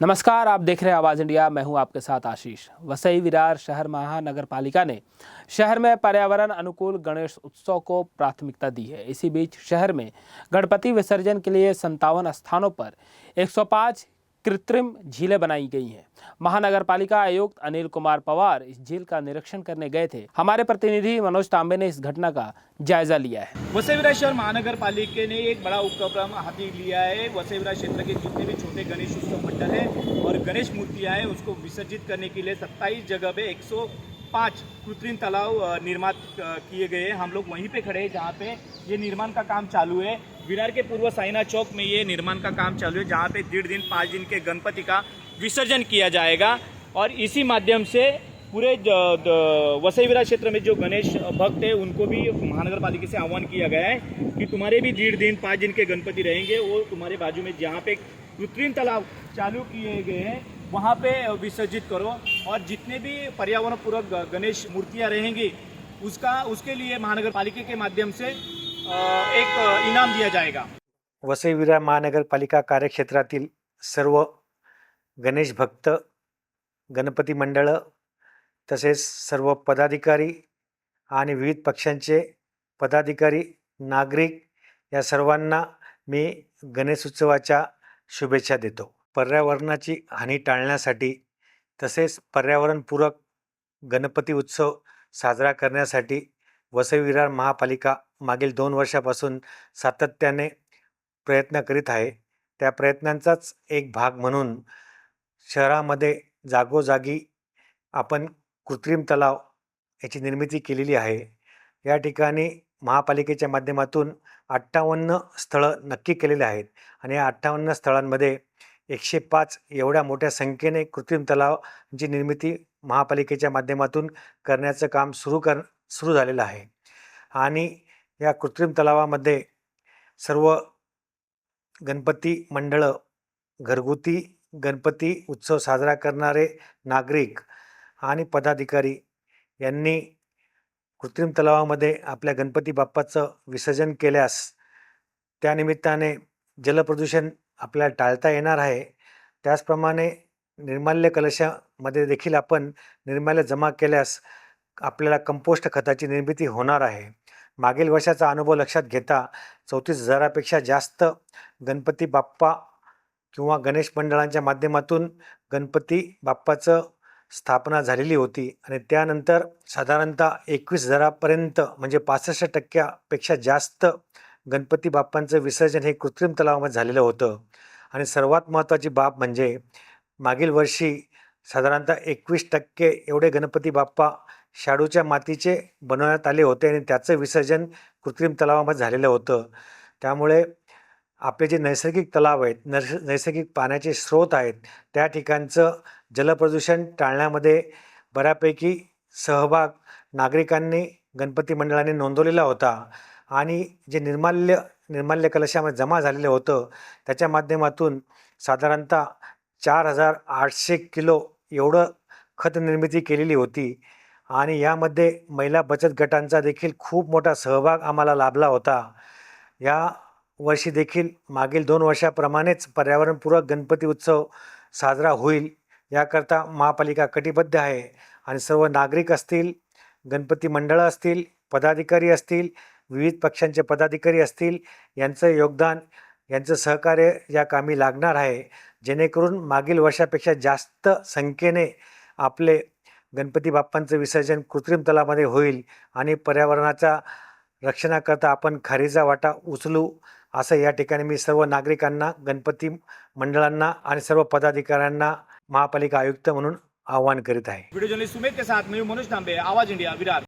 नमस्कार, आप देख रहे हैं आवाज़ इंडिया। मैं हूं आपके साथ आशीष। वसई विरार शहर महानगर पालिका ने शहर में पर्यावरण अनुकूल गणेश उत्सव को प्राथमिकता दी है। इसी बीच शहर में गणपति विसर्जन के लिए 57 स्थानों पर 105 कृत्रिम झीलें बनाई गई हैं। महानगर पालिका आयुक्त अनिल कुमार पवार इस झील का निरीक्षण करने गए थे। हमारे प्रतिनिधि मनोज तांबे ने इस घटना का जायजा लिया है। वसई विरार शहर महानगर पालिका ने एक बड़ा उपक्रम हाथी लिया है। वसई विरार क्षेत्र के जितने भी छोटे गणेश उत्सव मंडल है और गणेश मूर्तियां हैं उसको विसर्जित करने के लिए 27 जगह पे 105 कृत्रिम तालाब निर्माण किए गए हैं। हम लोग वहीं पे खड़े हैं जहाँ पे ये निर्माण का काम चालू है। विरार के पूर्व साईनाथ चौक में ये निर्माण का काम चालू है, जहाँ पे 1.5 दिन 5 दिन के गणपति का विसर्जन किया जाएगा। और इसी माध्यम से पूरे वसई विरार क्षेत्र में जो गणेश भक्त है उनको भी महानगर पालिका से आह्वान किया गया है कि तुम्हारे भी 1.5 दिन 5 दिन के गणपति रहेंगे, वो तुम्हारे बाजू में जहाँ पे कृत्रिम तालाब चालू किए गए हैं वहाँ पे विसर्जित करो। और जितने भी पर्यावरण पूरक गणेश मूर्तियाँ रहेंगी उसके लिए महानगर पालिका के माध्यम से एक इनाम दिया जाएगा। वसई विरार महानगरपालिका कार्यक्षेत्रातील सर्व गणेश भक्त, गणपती मंडळ तसेच सर्व पदाधिकारी आणि विविध पक्षांचे पदाधिकारी, नागरिक या सर्वांना मी गणेशोत्सवाच्या शुभेच्छा देतो। पर्यावरणाची हानी टाळण्यासाठी तसेच पर्यावरणपूरक गणपती उत्सव साजरा करण्यासाठी वसई विरार महापालिका मागील 2 वर्षापासून सातत्याने प्रयत्न करीत आहे। त्या प्रयत्नांचाच एक भाग म्हणून शहरामध्ये जागोजागी आपण कृत्रिम तलाव याची निर्मिती केलेली आहे। या ठिकाणी महापालिकेच्या माध्यमातून 58 स्थळं नक्की केलेले आहेत आणि या 58 स्थळांमध्ये 105 एवढ्या मोठ्या संख्येने कृत्रिम तलावांची निर्मिती महापालिकेच्या माध्यमातून करण्याचं काम सुरू झालेलं आहे। आणि या कृत्रिम तलावामध्ये सर्व गणपती मंडळ, घरगुती गणपती उत्सव साजरा करणारे नागरिक आणि पदाधिकारी यांनी कृत्रिम तलावामध्ये आपल्या गणपती बाप्पाचं विसर्जन केल्यास त्यानिमित्ताने जलप्रदूषण आपल्याला टाळता येणार आहे। त्याचप्रमाणे निर्माल्य कलशामध्ये देखील आपण निर्माल्य जमा केल्यास आपल्याला कंपोस्ट खताची निर्मिती होणार आहे। मागील वर्षाचा अनुभव लक्षात घेता 34,000पेक्षा जास्त गणपती बाप्पा किंवा गणेश मंडळांच्या माध्यमातून गणपती बाप्पाचं स्थापना झालेली होती आणि त्यानंतर साधारणतः 21,000पर्यंत म्हणजे 65% जास्त गणपती बाप्पांचं विसर्जन हे कृत्रिम तलावामध्ये झालेलं होतं। आणि सर्वात महत्त्वाची बाब म्हणजे मागील वर्षी साधारणतः 21% एवढे गणपती बाप्पा शाडूच्या मातीचे बनवण्यात आले होते आणि त्याचं विसर्जन कृत्रिम तलावामध्ये झालेलं होतं। त्यामुळे आपले जे नैसर्गिक तलाव आहेत, नैसर्गिक पाण्याचे स्रोत आहेत, त्या ठिकाणचं जलप्रदूषण टाळण्यामध्ये बऱ्यापैकी सहभाग नागरिकांनी, गणपती मंडळाने नोंदवलेला होता। आणि जे निर्माल्य कलशामध्ये जमा झालेलं होतं त्याच्या माध्यमातून साधारणतः 4,800 किलो एवढं खत निर्मिती केलेली होती। आणि यामध्ये महिला बचत गटांचा देखील खूप मोठा सहभाग आम्हाला लाभला होता। या वर्षी देखील मागील 2 वर्षाप्रमाणेच पर्यावरणपूरक गणपती उत्सव साजरा होईल याकरता महापालिका कटिबद्ध आहे। आणि सर्व नागरिक असतील, गणपती मंडळं असतील, पदाधिकारी असतील, विविध पक्षांचे पदाधिकारी असतील, यांचं योगदान, यांचं सहकार्य या कामी लागणार आहे, जेणेकरून मागील वर्षापेक्षा जास्त संख्येने आपले गणपती बाप्पांचं विसर्जन कृत्रिम तलावामध्ये होईल आणि पर्यावरणाच्या रक्षणाकरता आपण खरीचा वाटा उचलू, असं या ठिकाणी मी सर्व नागरिकांना, गणपती मंडळांना आणि सर्व पदाधिकाऱ्यांना महापालिका आयुक्त म्हणून आवाहन करीत आहे। वीडियो जर्नलिस्ट सुमेध के साथ मैं मनोज तांबे, आवाज इंडिया, विरार।